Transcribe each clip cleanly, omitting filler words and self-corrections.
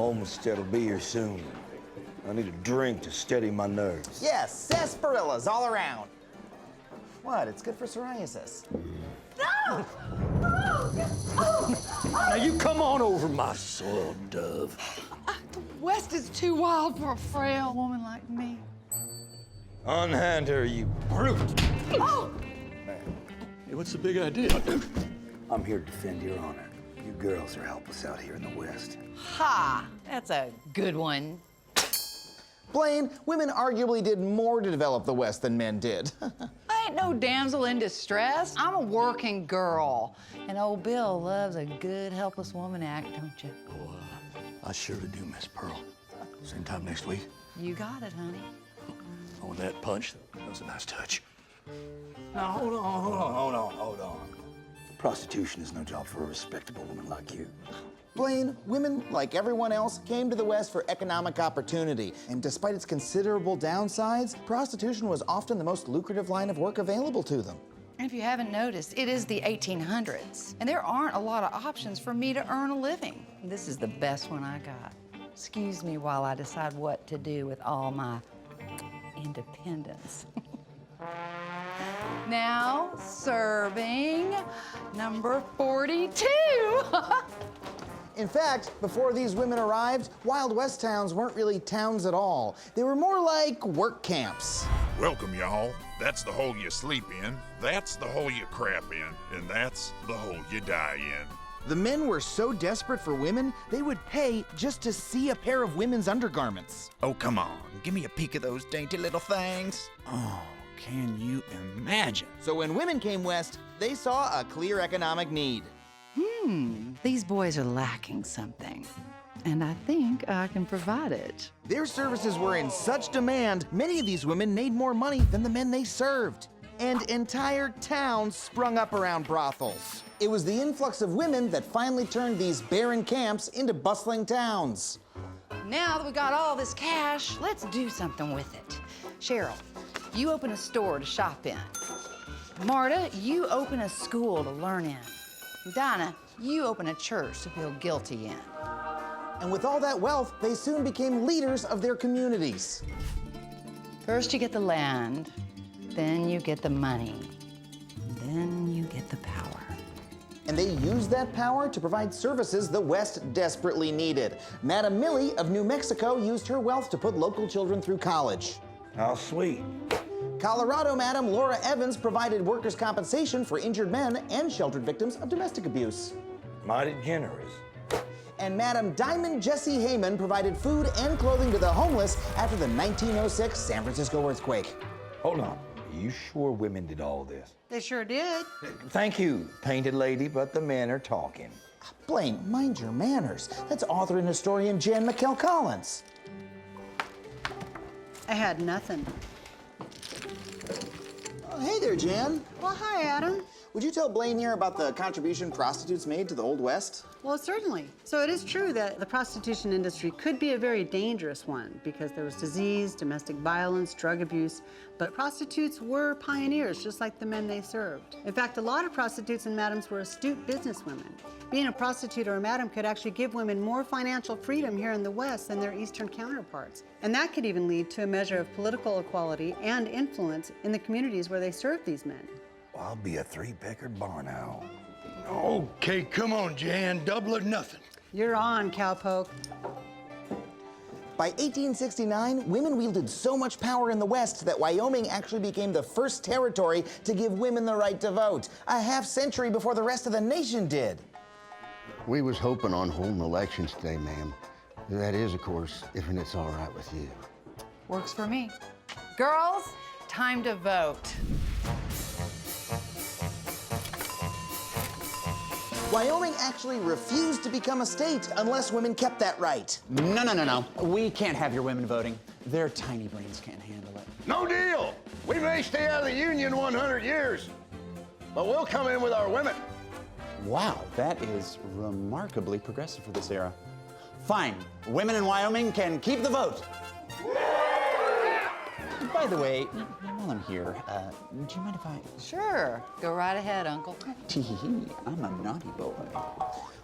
Homestead'll be here soon. I need a drink to steady my nerves. Yes, sarsaparillas all around. What? It's good for psoriasis. No! Now you come on over, my soiled dove. The West is too wild for a frail woman like me. Unhand her, you brute. Oh! Hey, what's the big idea? I'm here to defend your honor. You girls are helpless out here in the West. Ha! That's a good one. Blaine, women arguably did more to develop the West than men did. I ain't no damsel in distress. I'm a working girl. And old Bill loves a good helpless woman act, don't you? Oh, I surely do, Miss Pearl. Same time next week. You got it, honey. Oh, and that punch, that was a nice touch. Now, hold on. Prostitution is no job for a respectable woman like you. Blaine, women, like everyone else, came to the West for economic opportunity. And despite its considerable downsides, prostitution was often the most lucrative line of work available to them. And if you haven't noticed, it is the 1800s. And there aren't a lot of options for me to earn a living. This is the best one I got. Excuse me while I decide what to do with all my independence. Now, serving number 42. In fact, before these women arrived, Wild West towns weren't really towns at all. They were more like work camps. Welcome, y'all. That's the hole you sleep in, that's the hole you crap in, and that's the hole you die in. The men were so desperate for women, they would pay just to see a pair of women's undergarments. Oh, come on. Give me a peek of those dainty little things. Oh, can you imagine? So when women came west, they saw a clear economic need. These boys are lacking something. And I think I can provide it. Their services were in such demand, many of these women made more money than the men they served. And entire towns sprung up around brothels. It was the influx of women that finally turned these barren camps into bustling towns. Now that we got all this cash, let's do something with it. Cheryl, you open a store to shop in. Marta, you open a school to learn in. Donna, you open a church to feel guilty in. And with all that wealth, they soon became leaders of their communities. First you get the land, then you get the money, then you get the power. And they used that power to provide services the West desperately needed. Madam Millie of New Mexico used her wealth to put local children through college. How sweet. Colorado Madam Laura Evans provided workers' compensation for injured men and sheltered victims of domestic abuse. Mighty generous. And Madam Diamond Jessie Heyman provided food and clothing to the homeless after the 1906 San Francisco earthquake. Hold on. Are you sure women did all this? They sure did. Thank you, painted lady, but the men are talking. Blaine, mind your manners. That's author and historian Jan McKell Collins. I had nothing. Oh, hey there, Jan. Well, hi, Adam. Would you tell Blaine here about the contribution prostitutes made to the Old West? Well, certainly. So it is true that the prostitution industry could be a very dangerous one because there was disease, domestic violence, drug abuse, but prostitutes were pioneers, just like the men they served. In fact, a lot of prostitutes and madams were astute businesswomen. Being a prostitute or a madam could actually give women more financial freedom here in the West than their Eastern counterparts. And that could even lead to a measure of political equality and influence in the communities where they served these men. I'll be a three-peckered barn owl. Okay, come on, Jan. Double or nothing. You're on, cowpoke. By 1869, women wielded so much power in the West that Wyoming actually became the first territory to give women the right to vote, a half-century before the rest of the nation did. We was hoping on holding elections today, ma'am. That is, of course, if it's all right with you. Works for me. Girls, time to vote. Wyoming actually refused to become a state unless women kept that right. No. We can't have your women voting. Their tiny brains can't handle it. No deal. We may stay out of the Union 100 years, but we'll come in with our women. Wow, that is remarkably progressive for this era. Fine, women in Wyoming can keep the vote. By the way, while I'm here, do you mind if I... Sure, go right ahead, Uncle. Tee-hee-hee, I'm a naughty boy.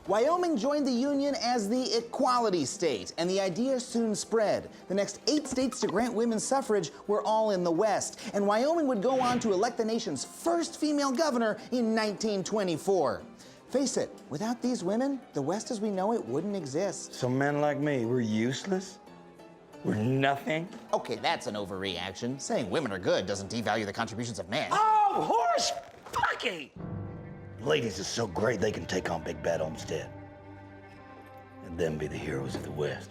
Wyoming joined the Union as the equality state, and the idea soon spread. The next 8 states to grant women's suffrage were all in the West, and Wyoming would go on to elect the nation's first female governor in 1924. Face it, without these women, the West as we know it wouldn't exist. So men like me, we're useless? We're nothing? Okay, that's an overreaction. Saying women are good doesn't devalue the contributions of men. Oh, horse fucky! Ladies are so great they can take on Big Bad Olmsted. And then be the heroes of the West.